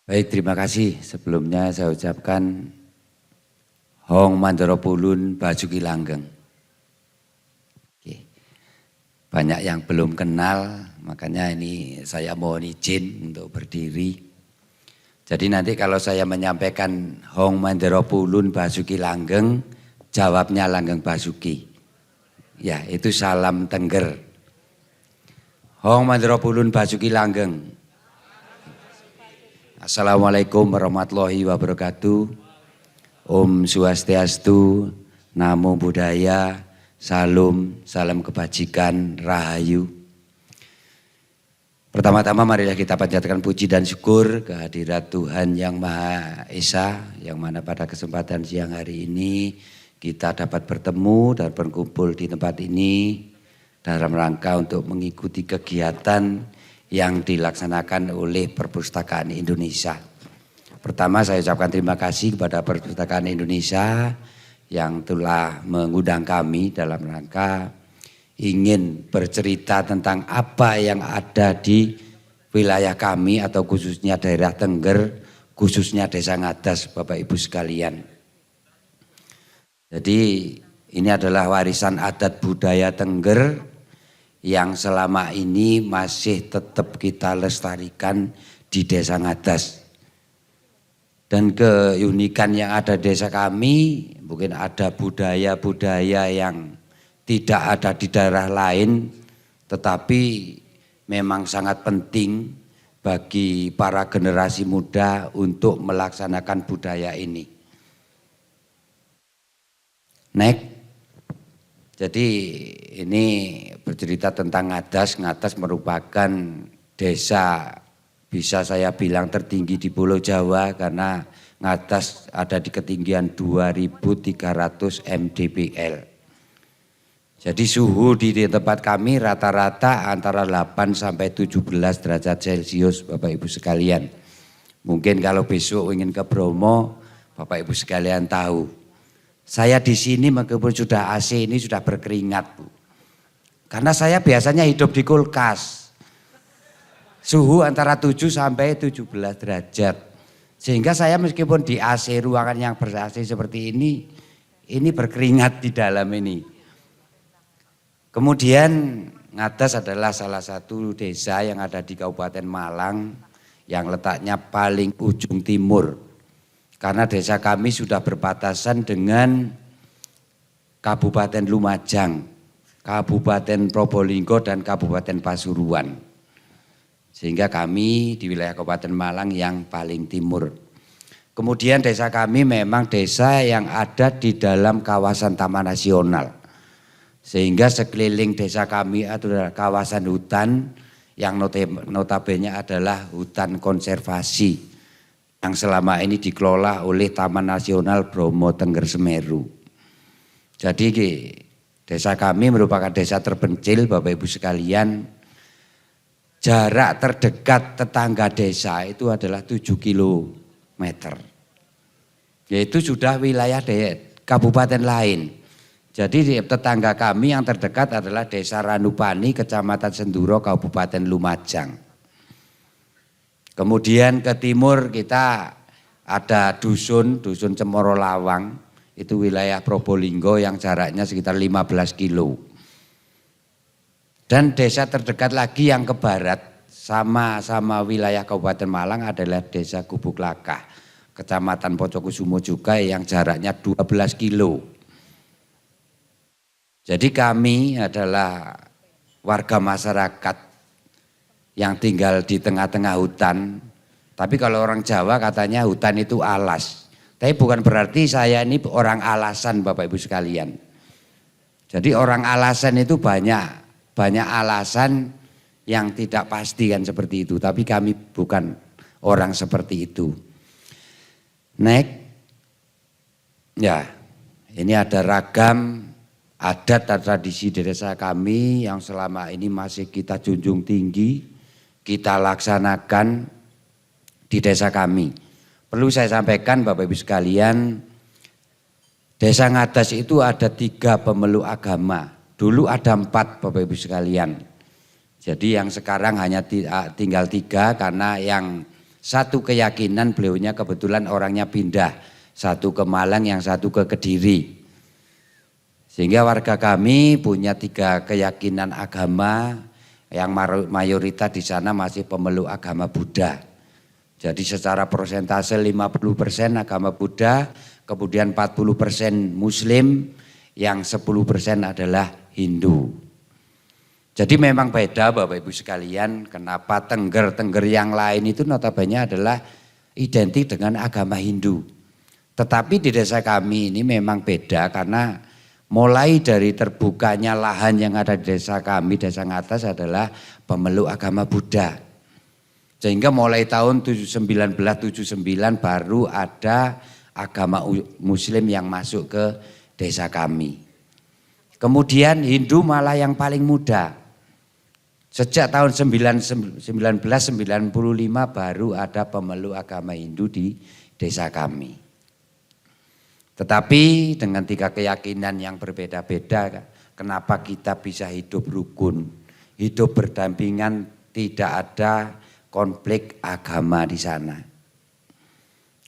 Baik, terima kasih. Sebelumnya saya ucapkan Hong Mandoro Pulun Bajuki Langgeng. Oke. Banyak yang belum kenal, makanya ini saya mohon izin untuk berdiri. Jadi nanti kalau saya menyampaikan Hong Mandoro Pulun Bajuki Langgeng, jawabnya Langgeng Basuki. Ya, itu salam Tengger. Hong Mandoro Pulun Bajuki Langgeng. Assalamualaikum warahmatullahi wabarakatuh. Om Swastiastu, Namo Buddhaya, salam kebajikan, rahayu. Pertama-tama marilah kita panjatkan puji dan syukur kehadirat Tuhan Yang Maha Esa, yang mana pada kesempatan siang hari ini kita dapat bertemu dan berkumpul di tempat ini dalam rangka untuk mengikuti kegiatan yang dilaksanakan oleh Perpustakaan Indonesia. Pertama saya ucapkan terima kasih kepada Perpustakaan Indonesia yang telah mengundang kami dalam rangka ingin bercerita tentang apa yang ada di wilayah kami atau khususnya daerah Tengger, khususnya Desa Ngadas, Bapak Ibu sekalian. Jadi ini adalah warisan adat budaya Tengger yang selama ini masih tetap kita lestarikan di Desa Ngadas. Dan keunikan yang ada di desa kami, mungkin ada budaya-budaya yang tidak ada di daerah lain, tetapi memang sangat penting bagi para generasi muda untuk melaksanakan budaya ini. Next. Jadi ini bercerita tentang Ngadas. Ngadas merupakan desa bisa saya bilang tertinggi di Pulau Jawa karena Ngadas ada di ketinggian 2300 mdpl. Jadi suhu di tempat kami rata-rata antara 8 sampai 17 derajat Celcius Bapak Ibu sekalian. Mungkin kalau besok ingin ke Bromo Bapak Ibu sekalian tahu. Saya di sini meskipun sudah AC ini sudah berkeringat, Bu. Karena saya biasanya hidup di kulkas. Suhu antara 7 sampai 17 derajat. Sehingga saya meskipun di AC ruangan yang ber-AC seperti ini berkeringat di dalam ini. Kemudian Ngadas adalah salah satu desa yang ada di Kabupaten Malang yang letaknya paling ujung timur. Karena desa kami sudah berbatasan dengan Kabupaten Lumajang, Kabupaten Probolinggo dan Kabupaten Pasuruan. Sehingga kami di wilayah Kabupaten Malang yang paling timur. Kemudian desa kami memang desa yang ada di dalam kawasan Taman Nasional. Sehingga sekeliling desa kami adalah kawasan hutan yang notabene adalah hutan konservasi yang selama ini dikelola oleh Taman Nasional Bromo Tengger Semeru. Jadi desa kami merupakan desa terpencil Bapak Ibu sekalian. Jarak terdekat tetangga desa itu adalah 7 kilometer. Yaitu sudah wilayah kabupaten lain. Jadi tetangga kami yang terdekat adalah Desa Ranupani, Kecamatan Senduro, Kabupaten Lumajang. Kemudian ke timur kita ada dusun Cemoro Lawang, itu wilayah Probolinggo yang jaraknya sekitar 15 kilo. Dan desa terdekat lagi yang ke barat sama wilayah Kabupaten Malang adalah Desa Gubuk Lakah, Kecamatan Pocokusumo juga yang jaraknya 12 kilo. Jadi kami adalah warga masyarakat yang tinggal di tengah-tengah hutan. Tapi kalau orang Jawa katanya hutan itu alas. Tapi bukan berarti saya ini orang alasan Bapak Ibu sekalian. Jadi orang alasan itu banyak alasan yang tidak pasti kan seperti itu. Tapi kami bukan orang seperti itu. Next. Ya, ini ada ragam adat dan tradisi di desa kami yang selama ini masih kita junjung tinggi. Kita laksanakan di desa kami. Perlu saya sampaikan Bapak Ibu sekalian, Desa Ngadas itu ada 3 pemeluk agama. Dulu ada 4 Bapak Ibu sekalian. Jadi yang sekarang hanya tinggal 3 karena yang satu keyakinan, beliaunya kebetulan orangnya pindah, satu ke Malang, yang satu ke Kediri. Sehingga warga kami punya 3 keyakinan agama, yang mayoritas di sana masih pemeluk agama Buddha. Jadi secara persentase 50% agama Buddha, kemudian 40% Muslim, yang 10% adalah Hindu. Jadi memang beda Bapak Ibu sekalian, kenapa Tengger yang lain itu notabene adalah identik dengan agama Hindu. Tetapi di desa kami ini memang beda karena mulai dari terbukanya lahan yang ada di desa kami, Desa Ngatas adalah pemeluk agama Buddha. Sehingga mulai tahun 1979 baru ada agama Muslim yang masuk ke desa kami. Kemudian Hindu malah yang paling muda. Sejak tahun 1995 baru ada pemeluk agama Hindu di desa kami. Tetapi dengan 3 keyakinan yang berbeda-beda, kenapa kita bisa hidup rukun, hidup berdampingan, tidak ada konflik agama di sana.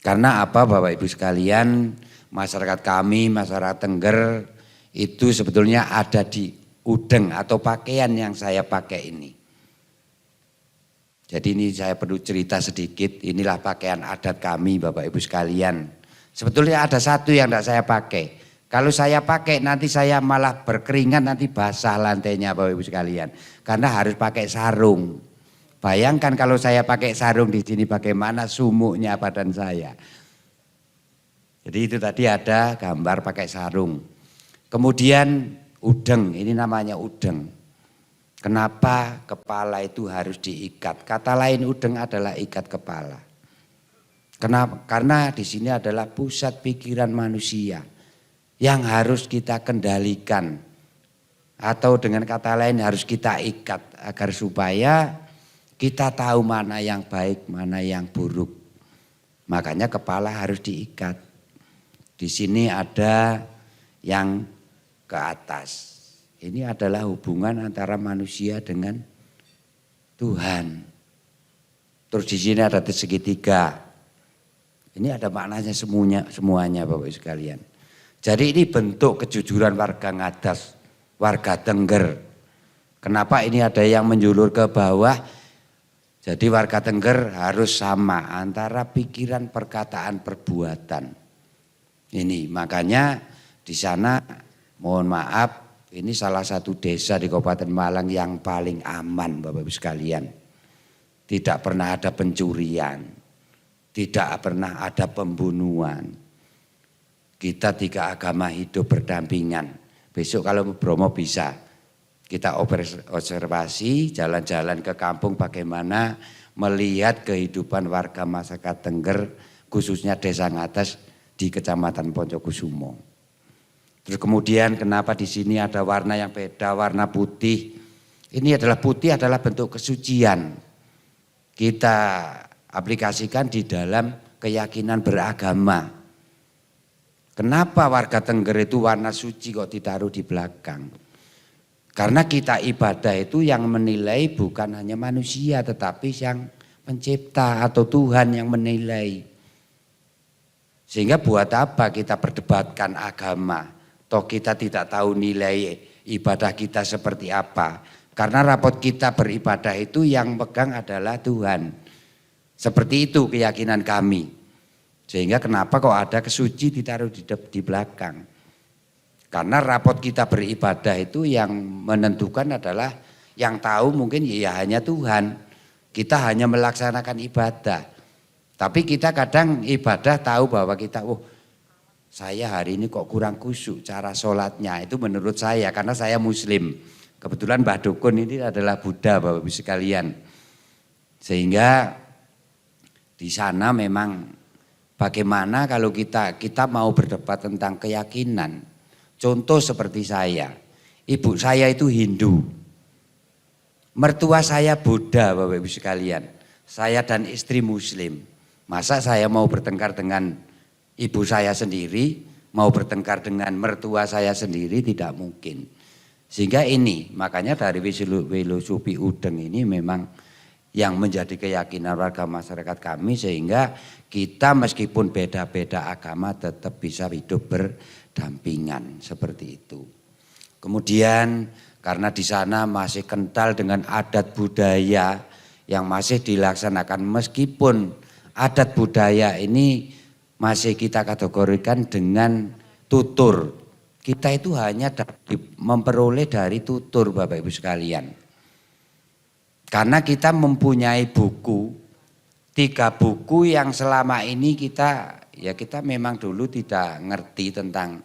Karena apa Bapak Ibu sekalian, masyarakat kami, masyarakat Tengger itu sebetulnya ada di udeng atau pakaian yang saya pakai ini. Jadi ini saya perlu cerita sedikit, inilah pakaian adat kami Bapak Ibu sekalian. Sebetulnya ada satu yang tidak saya pakai. Kalau saya pakai nanti saya malah berkeringat, nanti basah lantainya Bapak Ibu sekalian. Karena harus pakai sarung. Bayangkan kalau saya pakai sarung di sini bagaimana sumuknya badan saya. Jadi itu tadi ada gambar pakai sarung. Kemudian udeng, ini namanya udeng. Kenapa kepala itu harus diikat? Kata lain udeng adalah ikat kepala. Kenapa? Karena di sini adalah pusat pikiran manusia yang harus kita kendalikan. Atau dengan kata lain harus kita ikat agar supaya kita tahu mana yang baik, mana yang buruk. Makanya kepala harus diikat. Di sini ada yang ke atas. Ini adalah hubungan antara manusia dengan Tuhan. Terus di sini ada segitiga. Ini ada maknanya semuanya Bapak Ibu sekalian. Jadi ini bentuk kejujuran warga Ngadas, warga Tengger. Kenapa ini ada yang menjulur ke bawah? Jadi warga Tengger harus sama antara pikiran, perkataan, perbuatan. Ini makanya di sana mohon maaf, ini salah satu desa di Kabupaten Malang yang paling aman Bapak Ibu sekalian. Tidak pernah ada pencurian. Tidak pernah ada pembunuhan. Kita 3 agama hidup berdampingan. Besok kalau Bromo bisa kita observasi jalan-jalan ke kampung bagaimana melihat kehidupan warga masyarakat Tengger khususnya Desa Ngatas di Kecamatan Poncokusumo. Terus kemudian kenapa di sini ada warna yang beda, warna putih. Ini adalah putih adalah bentuk kesucian. Kita aplikasikan di dalam keyakinan beragama. Kenapa warga Tengger itu warna suci kok ditaruh di belakang? Karena kita ibadah itu yang menilai bukan hanya manusia tetapi yang pencipta atau Tuhan yang menilai. Sehingga buat apa kita perdebatkan agama? Toh kita tidak tahu nilai ibadah kita seperti apa. Karena rapot kita beribadah itu yang pegang adalah Tuhan. Seperti itu keyakinan kami. Sehingga kenapa kok ada kesuci ditaruh di belakang. Karena rapot kita beribadah itu yang menentukan adalah yang tahu mungkin ya hanya Tuhan. Kita hanya melaksanakan ibadah. Tapi kita kadang ibadah tahu bahwa kita, saya hari ini kok kurang khusyuk cara sholatnya. Itu menurut saya karena saya Muslim. Kebetulan Mbah Dukun ini adalah Buddha Bapak Ibu sekalian. Sehingga di sana memang bagaimana kalau kita mau berdebat tentang keyakinan. Contoh seperti saya, ibu saya itu Hindu. Mertua saya Buddha Bapak Ibu sekalian. Saya dan istri Muslim. Masa saya mau bertengkar dengan ibu saya sendiri, mau bertengkar dengan mertua saya sendiri tidak mungkin. Sehingga ini makanya dari filosofi udeng ini memang yang menjadi keyakinan warga masyarakat kami, sehingga kita meskipun beda-beda agama tetap bisa hidup berdampingan seperti itu. Kemudian karena di sana masih kental dengan adat budaya yang masih dilaksanakan, meskipun adat budaya ini masih kita kategorikan dengan tutur. Kita itu hanya memperoleh dari tutur, Bapak Ibu sekalian. Karena kita mempunyai buku, 3 buku yang selama ini kita memang dulu tidak ngerti tentang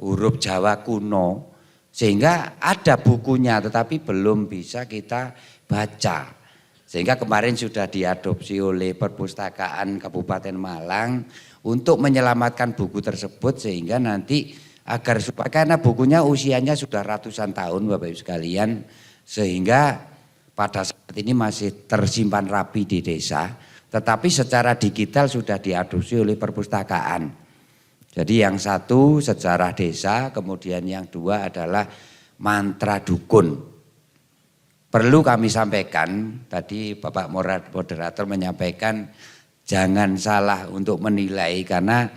huruf Jawa kuno, sehingga ada bukunya tetapi belum bisa kita baca. Sehingga kemarin sudah diadopsi oleh Perpustakaan Kabupaten Malang untuk menyelamatkan buku tersebut, sehingga nanti karena bukunya usianya sudah ratusan tahun, Bapak Ibu sekalian, sehingga pada saat ini masih tersimpan rapi di desa, tetapi secara digital sudah diadopsi oleh perpustakaan. Jadi yang satu sejarah desa, kemudian yang 2 adalah mantra dukun. Perlu kami sampaikan, tadi Bapak moderator menyampaikan jangan salah untuk menilai, karena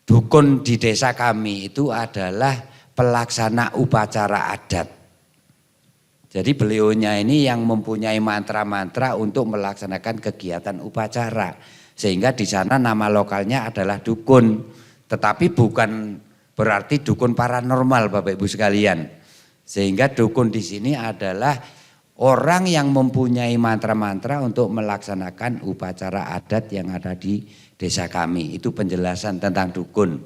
dukun di desa kami itu adalah pelaksana upacara adat. Jadi beliaunya ini yang mempunyai mantra-mantra untuk melaksanakan kegiatan upacara. Sehingga di sana nama lokalnya adalah dukun. Tetapi bukan berarti dukun paranormal, Bapak Ibu sekalian. Sehingga dukun di sini adalah orang yang mempunyai mantra-mantra untuk melaksanakan upacara adat yang ada di desa kami. Itu penjelasan tentang dukun.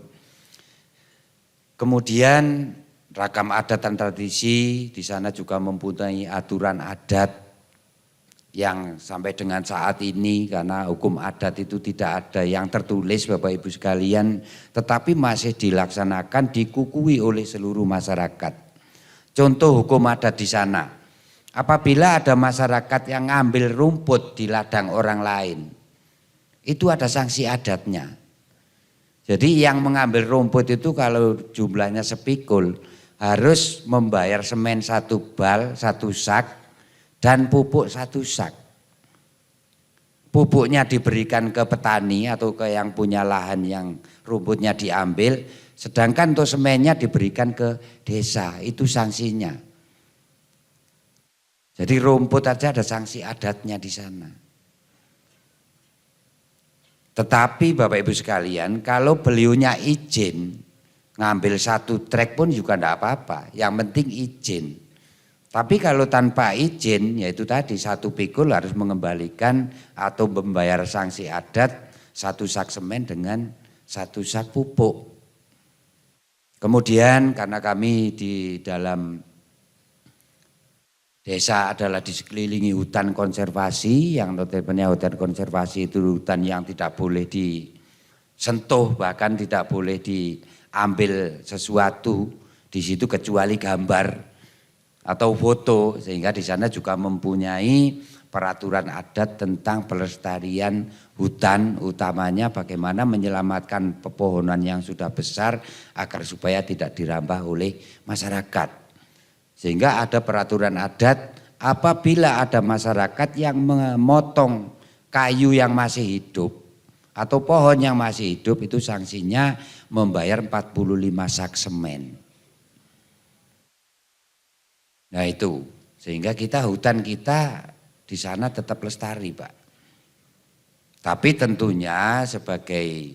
Kemudian ragam adat dan tradisi di sana juga mempunyai aturan adat yang sampai dengan saat ini, karena hukum adat itu tidak ada yang tertulis, Bapak Ibu sekalian, tetapi masih dilaksanakan, dikukui oleh seluruh masyarakat. Contoh hukum adat di sana, apabila ada masyarakat yang ngambil rumput di ladang orang lain, itu ada sanksi adatnya. Jadi yang mengambil rumput itu kalau jumlahnya sepikul harus membayar semen 1 bal, 1 sak, dan pupuk 1 sak. Pupuknya diberikan ke petani atau ke yang punya lahan yang rumputnya diambil, sedangkan untuk semennya diberikan ke desa, itu sanksinya. Jadi rumput aja ada sanksi adatnya di sana. Tetapi Bapak Ibu sekalian, kalau beliaunya izin, ngambil 1 trek pun juga enggak apa-apa, yang penting izin. Tapi kalau tanpa izin, yaitu tadi 1 pikul harus mengembalikan atau membayar sanksi adat 1 sak semen dengan 1 sak pupuk. Kemudian karena kami di dalam desa adalah di sekelilingi hutan konservasi, yang notabene hutan konservasi itu hutan yang tidak boleh disentuh, bahkan tidak boleh diambil sesuatu di situ kecuali gambar atau foto, sehingga di sana juga mempunyai peraturan adat tentang pelestarian hutan, utamanya bagaimana menyelamatkan pepohonan yang sudah besar agar supaya tidak dirambah oleh masyarakat. Sehingga ada peraturan adat, apabila ada masyarakat yang memotong kayu yang masih hidup atau pohon yang masih hidup, itu sanksinya membayar 45 sak semen. Nah itu, sehingga hutan kita di sana tetap lestari, Pak. Tapi tentunya sebagai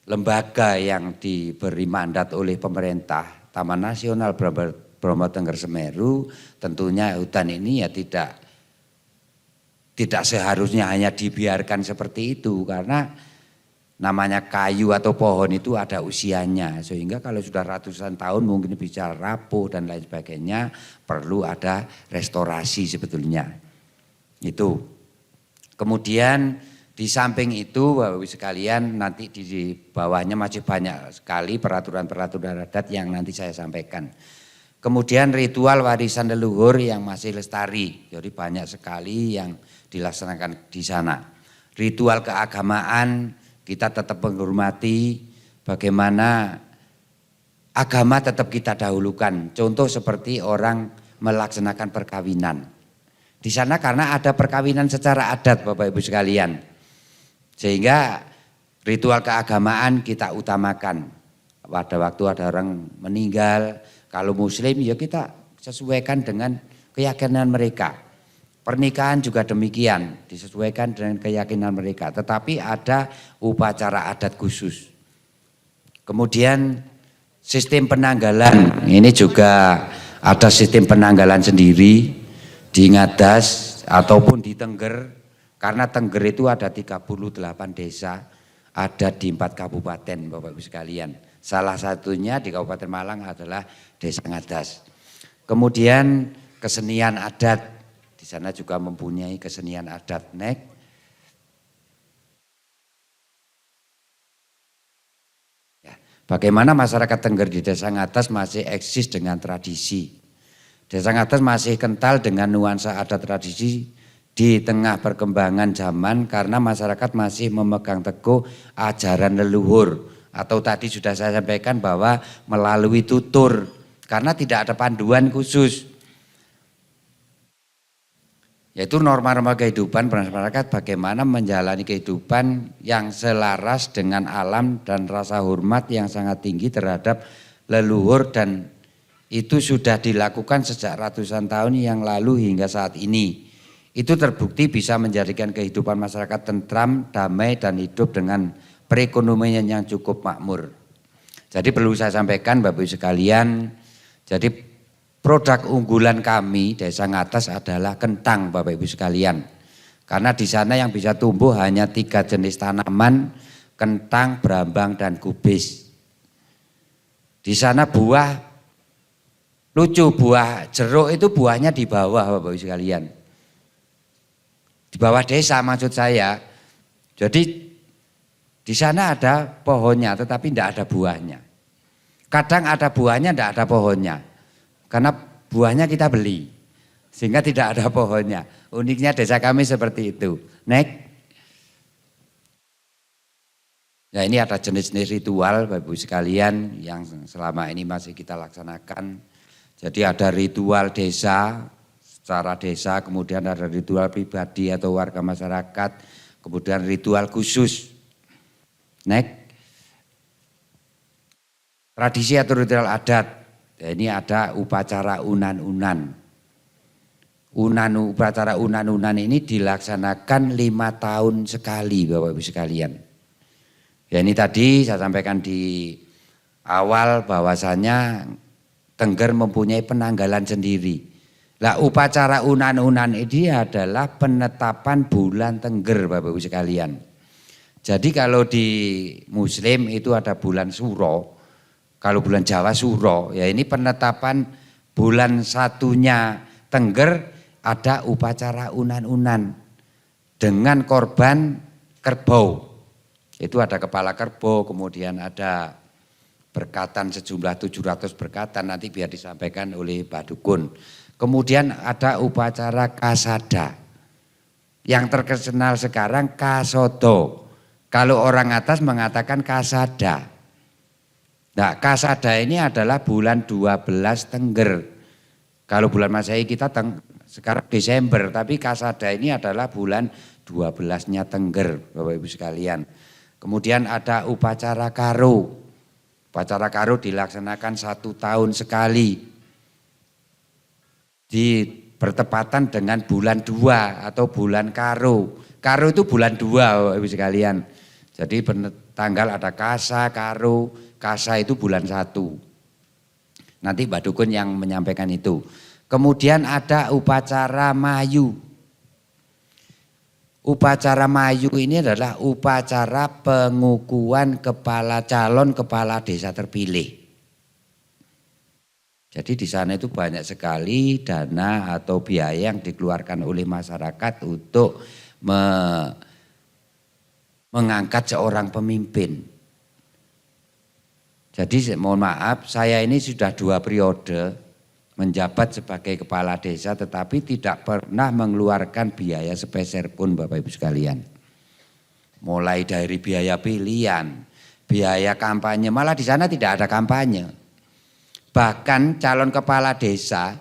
lembaga yang diberi mandat oleh pemerintah, Taman Nasional Bromo Tengger Semeru, tentunya hutan ini ya tidak seharusnya hanya dibiarkan seperti itu, karena namanya kayu atau pohon itu ada usianya, sehingga kalau sudah ratusan tahun mungkin bisa rapuh dan lain sebagainya, perlu ada restorasi sebetulnya. Itu. Kemudian di samping itu Bapak Ibu sekalian, nanti di bawahnya masih banyak sekali peraturan-peraturan adat yang nanti saya sampaikan. Kemudian ritual warisan leluhur yang masih lestari, jadi banyak sekali yang dilaksanakan di sana. Ritual keagamaan kita tetap menghormati, bagaimana agama tetap kita dahulukan. Contoh seperti orang melaksanakan perkawinan. Di sana karena ada perkawinan secara adat Bapak Ibu sekalian. Sehingga ritual keagamaan kita utamakan. Pada waktu ada orang meninggal, kalau muslim ya kita sesuaikan dengan keyakinan mereka. Pernikahan juga demikian, disesuaikan dengan keyakinan mereka. Tetapi ada upacara adat khusus. Kemudian sistem penanggalan, ini juga ada sistem penanggalan sendiri di Ngadas ataupun di Tengger. Karena Tengger itu ada 38 desa, ada di 4 kabupaten Bapak Ibu sekalian. Salah satunya di Kabupaten Malang adalah Desa Ngadas. Kemudian kesenian adat, di sana juga mempunyai kesenian adat. Ya, bagaimana masyarakat Tengger di Desa Ngadas masih eksis dengan tradisi. Desa Ngadas masih kental dengan nuansa adat tradisi di tengah perkembangan zaman karena masyarakat masih memegang teguh ajaran leluhur. Atau tadi sudah saya sampaikan bahwa melalui tutur, karena tidak ada panduan khusus. Yaitu norma-norma kehidupan masyarakat bagaimana menjalani kehidupan yang selaras dengan alam dan rasa hormat yang sangat tinggi terhadap leluhur, dan itu sudah dilakukan sejak ratusan tahun yang lalu hingga saat ini. Itu terbukti bisa menjadikan kehidupan masyarakat tentram, damai dan hidup dengan perekonomian yang cukup makmur. Jadi perlu saya sampaikan Bapak Ibu sekalian, jadi produk unggulan kami Desa Ngadas adalah kentang Bapak Ibu sekalian. Karena di sana yang bisa tumbuh hanya 3 jenis tanaman, kentang, brambang dan kubis. Di sana buah, lucu, buah jeruk itu buahnya di bawah Bapak Ibu sekalian. Di bawah desa maksud saya. Jadi di sana ada pohonnya tetapi tidak ada buahnya. Kadang ada buahnya, tidak ada pohonnya. Karena buahnya kita beli. Sehingga tidak ada pohonnya. Uniknya desa kami seperti itu. Nah, ini ada jenis-jenis ritual Bapak Ibu sekalian yang selama ini masih kita laksanakan. Jadi ada ritual desa, secara desa, kemudian ada ritual pribadi atau warga masyarakat, kemudian ritual khusus. Tradisi atau ritual adat, ya ini ada upacara unan-unan. Upacara unan-unan ini dilaksanakan 5 tahun sekali Bapak Ibu sekalian. Ya ini tadi saya sampaikan di awal bahwasanya Tengger mempunyai penanggalan sendiri. Lah upacara unan-unan ini adalah penetapan bulan Tengger Bapak Ibu sekalian. Jadi kalau di Muslim itu ada bulan Suro, kalau bulan Jawa Suro, ya ini penetapan bulan satunya Tengger ada upacara unan-unan dengan korban kerbau. Itu ada kepala kerbau, kemudian ada berkatan sejumlah 700 berkatan, nanti biar disampaikan oleh Pak Dukun. Kemudian ada upacara kasada, yang terkenal sekarang kasodo. Kalau orang atas mengatakan kasada. Nah, kasada ini adalah bulan 12 Tengger. Kalau bulan Masehi kita sekarang Desember, tapi kasada ini adalah bulan 12-nya Tengger, Bapak Ibu sekalian. Kemudian ada upacara karo. Upacara karo dilaksanakan 1 tahun sekali. Bertepatan dengan bulan 2 atau bulan karo. Karo itu bulan 2 Bapak Ibu sekalian. Jadi tanggal ada Kasa, Karo, Kasa itu bulan 1. Nanti Mbak Dukun yang menyampaikan itu. Kemudian ada upacara Mayu. Upacara Mayu ini adalah upacara pengukuhan calon kepala desa terpilih. Jadi di sana itu banyak sekali dana atau biaya yang dikeluarkan oleh masyarakat untuk mengangkat seorang pemimpin. Jadi mohon maaf, saya ini sudah 2 periode menjabat sebagai kepala desa, tetapi tidak pernah mengeluarkan biaya sepeser pun Bapak Ibu sekalian. Mulai dari biaya pilihan, biaya kampanye, malah di sana tidak ada kampanye. Bahkan calon kepala desa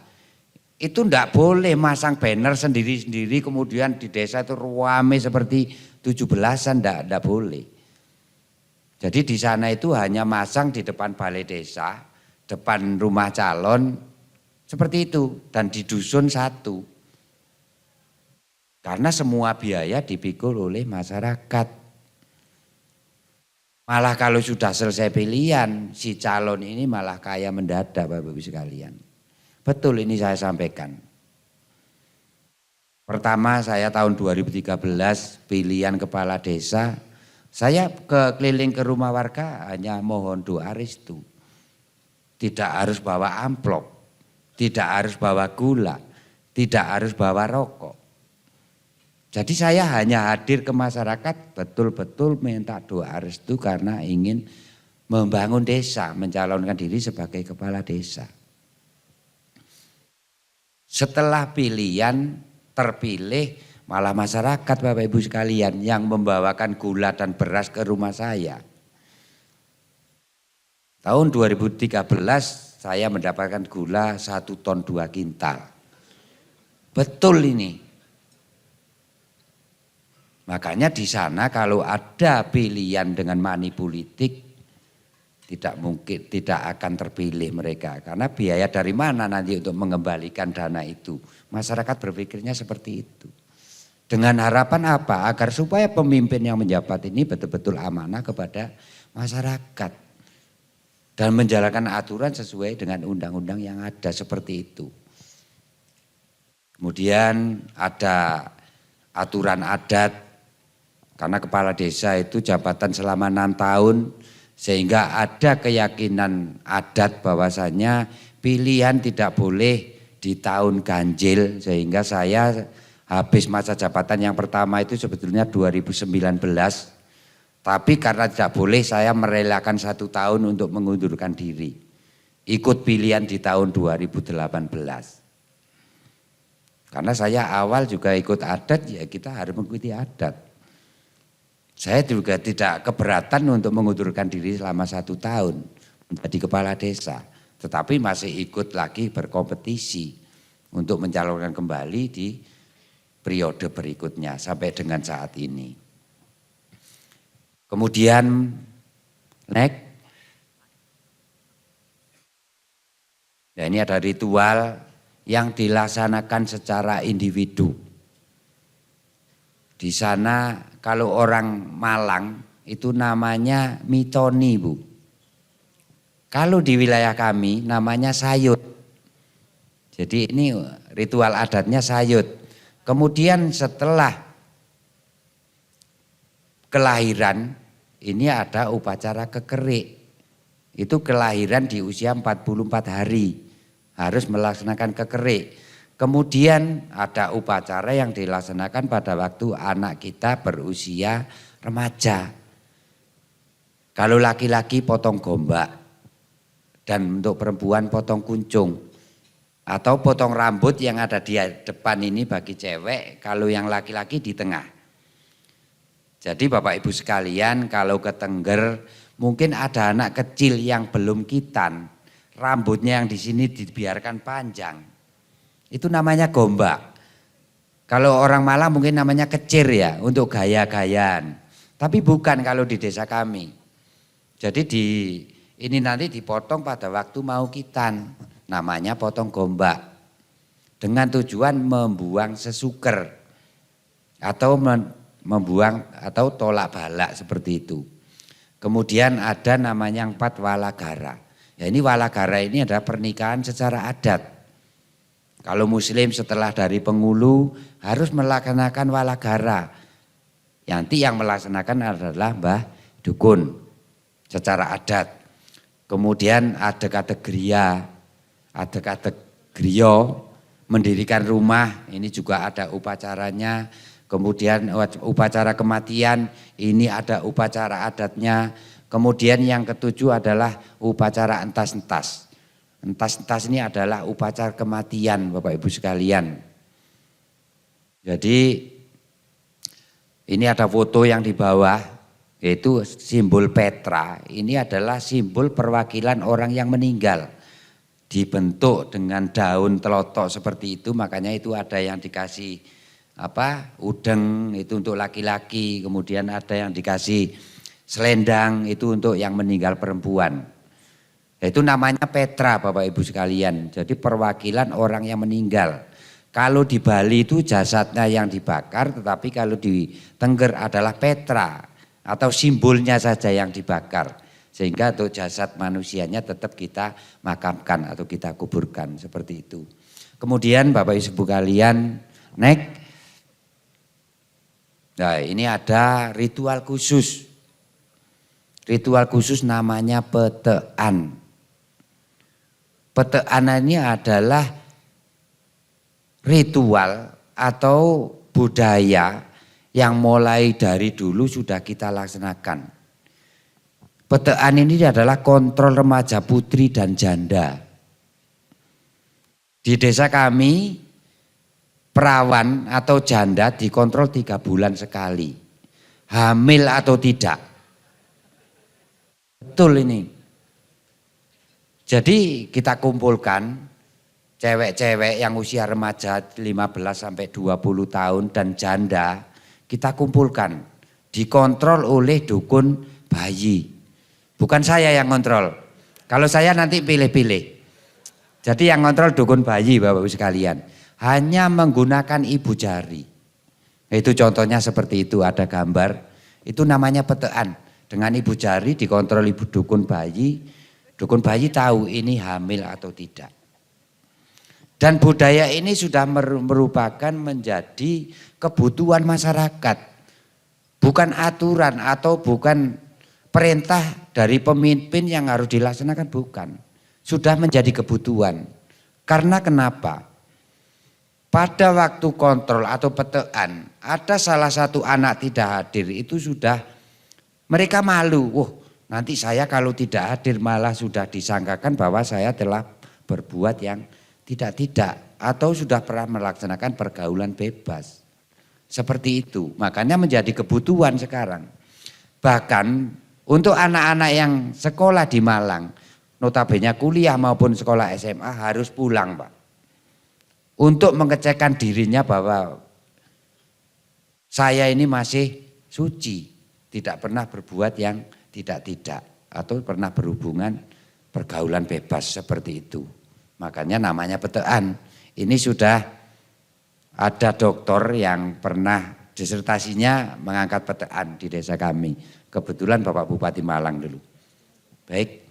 Itu enggak boleh masang banner sendiri-sendiri kemudian di desa itu ruame seperti 17-an, enggak boleh. Jadi di sana itu hanya masang di depan balai desa, depan rumah calon, seperti itu. Dan di dusun satu. Karena semua biaya dipikul oleh masyarakat. Malah kalau sudah selesai pilihan, si calon ini malah kaya mendadak Bapak Ibu sekalian. Betul ini saya sampaikan. Pertama saya tahun 2013 pilihan kepala desa, saya keliling ke rumah warga hanya mohon doa restu. Tidak harus bawa amplop, tidak harus bawa gula, tidak harus bawa rokok. Jadi saya hanya hadir ke masyarakat betul-betul minta doa restu karena ingin membangun desa, mencalonkan diri sebagai kepala desa. Setelah pilihan terpilih malah masyarakat Bapak Ibu sekalian yang membawakan gula dan beras ke rumah saya. Tahun 2013 saya mendapatkan gula 1 ton 2 kintal. Betul ini. Makanya di sana kalau ada pilihan dengan money politik tidak mungkin, tidak akan terpilih mereka. Karena biaya dari mana nanti untuk mengembalikan dana itu. Masyarakat berpikirnya seperti itu. Dengan harapan apa? Agar supaya pemimpin yang menjabat ini betul-betul amanah kepada masyarakat. Dan menjalankan aturan sesuai dengan undang-undang yang ada seperti itu. Kemudian ada aturan adat. Karena kepala desa itu jabatan selama 6 tahun. Sehingga ada keyakinan adat bahwasannya pilihan tidak boleh di tahun ganjil. Sehingga saya habis masa jabatan yang pertama itu sebetulnya 2019. Tapi karena tidak boleh saya merelakan 1 tahun untuk mengundurkan diri. Ikut pilihan di tahun 2018. Karena saya awal juga ikut adat ya kita harus mengikuti adat. Saya juga tidak keberatan untuk mengundurkan diri selama 1 tahun menjadi kepala desa. Tetapi masih ikut lagi berkompetisi untuk mencalonkan kembali di periode berikutnya sampai dengan saat ini. Kemudian next. Ya, ini ada ritual yang dilaksanakan secara individu. Di sana kalau orang Malang itu namanya mitoni Bu. Kalau di wilayah kami namanya sayut. Jadi ini ritual adatnya sayut. Kemudian setelah kelahiran ini ada upacara kekerik. Itu kelahiran di usia 44 hari harus melaksanakan kekerik. Kemudian ada upacara yang dilaksanakan pada waktu anak kita berusia remaja. Kalau laki-laki potong gombak dan untuk perempuan potong kuncung. Atau potong rambut yang ada di depan ini bagi cewek, kalau yang laki-laki di tengah. Jadi Bapak Ibu sekalian kalau ke Tengger mungkin ada anak kecil yang belum kitan. Rambutnya yang di sini dibiarkan panjang. Itu namanya gombak. Kalau orang Malang mungkin namanya kecir ya untuk gaya-gayaan. Tapi bukan kalau di desa kami. Jadi ini nanti dipotong pada waktu mau kitan. Namanya potong gombak. Dengan tujuan membuang sesuker. Atau membuang atau tolak balak seperti itu. Kemudian ada namanya 4 walagara. Ya ini walagara ini adalah pernikahan secara adat. Kalau muslim setelah dari Pengulu harus melaksanakan walagara. Nanti yang melaksanakan adalah Mbah Dukun secara adat. Kemudian ada kategoria, ada kategorio mendirikan rumah, ini juga ada upacaranya. Kemudian upacara kematian, ini ada upacara adatnya. Kemudian yang ketujuh adalah upacara entas-entas. Entas-entas ini adalah upacara kematian Bapak Ibu sekalian. Jadi ini ada foto yang di bawah yaitu simbol Petra. Ini adalah simbol perwakilan orang yang meninggal. dibentuk dengan daun telotok seperti itu, makanya itu ada yang dikasih udeng itu untuk laki-laki, kemudian ada yang dikasih selendang itu untuk yang meninggal perempuan. Itu namanya Petra Bapak Ibu sekalian, jadi perwakilan orang yang meninggal. Kalau di Bali itu jasadnya yang dibakar, tetapi kalau di Tengger adalah Petra atau simbolnya saja yang dibakar. Sehingga untuk jasad manusianya tetap kita makamkan atau kita kuburkan seperti itu. Kemudian Bapak Ibu sekalian, nah ini ada ritual khusus. Ritual khusus namanya petean. Petean ini adalah ritual atau budaya yang mulai dari dulu sudah kita laksanakan. Petean ini adalah kontrol remaja putri dan janda. Di desa kami, perawan atau janda dikontrol 3 bulan sekali. Hamil atau tidak. Betul ini. Jadi kita kumpulkan cewek-cewek yang usia remaja 15 sampai 20 tahun dan janda, kita kumpulkan. Dikontrol oleh dukun bayi. Bukan saya yang kontrol. Kalau saya nanti pilih-pilih. Jadi yang kontrol dukun bayi Bapak-Ibu sekalian. Hanya menggunakan ibu jari. Itu contohnya seperti itu, ada gambar. Itu namanya petean. Dengan ibu jari dikontrol ibu dukun bayi. Dukun bayi tahu ini hamil atau tidak. Dan budaya ini sudah merupakan menjadi kebutuhan masyarakat. Bukan aturan atau bukan perintah dari pemimpin yang harus dilaksanakan, bukan. Sudah menjadi kebutuhan. Karena kenapa? Pada waktu kontrol atau petean, ada salah satu anak tidak hadir, itu sudah mereka malu. Nanti saya kalau tidak hadir malah sudah disangkakan bahwa saya telah berbuat yang tidak-tidak. Atau sudah pernah melaksanakan pergaulan bebas. Seperti itu, makanya menjadi kebutuhan sekarang. Bahkan untuk anak-anak yang sekolah di Malang, notabene kuliah maupun sekolah SMA harus pulang Pak. Untuk mengecekkan dirinya bahwa saya ini masih suci, tidak pernah berbuat yang tidak atau pernah berhubungan pergaulan bebas seperti itu. Makanya namanya petean. Ini sudah ada dokter yang pernah disertasinya mengangkat petean di desa kami. Kebetulan Bapak Bupati Malang dulu. Baik.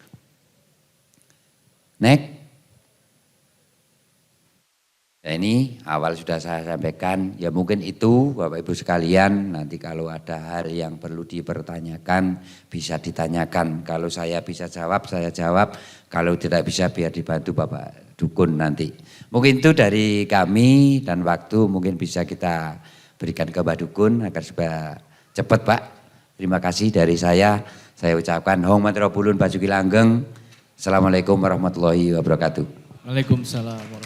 Nah, ini awal sudah saya sampaikan, ya mungkin itu Bapak Ibu sekalian, nanti kalau ada hal yang perlu dipertanyakan bisa ditanyakan. Kalau saya bisa jawab, saya jawab. Kalau tidak bisa biar dibantu Bapak Dukun nanti. Mungkin itu dari kami dan waktu mungkin bisa kita berikan ke Pak Dukun agar supaya cepat Pak. Terima kasih dari saya ucapkan Hong Mantra Pulun Basuki Langgeng. Assalamualaikum warahmatullahi wabarakatuh. Waalaikumsalam.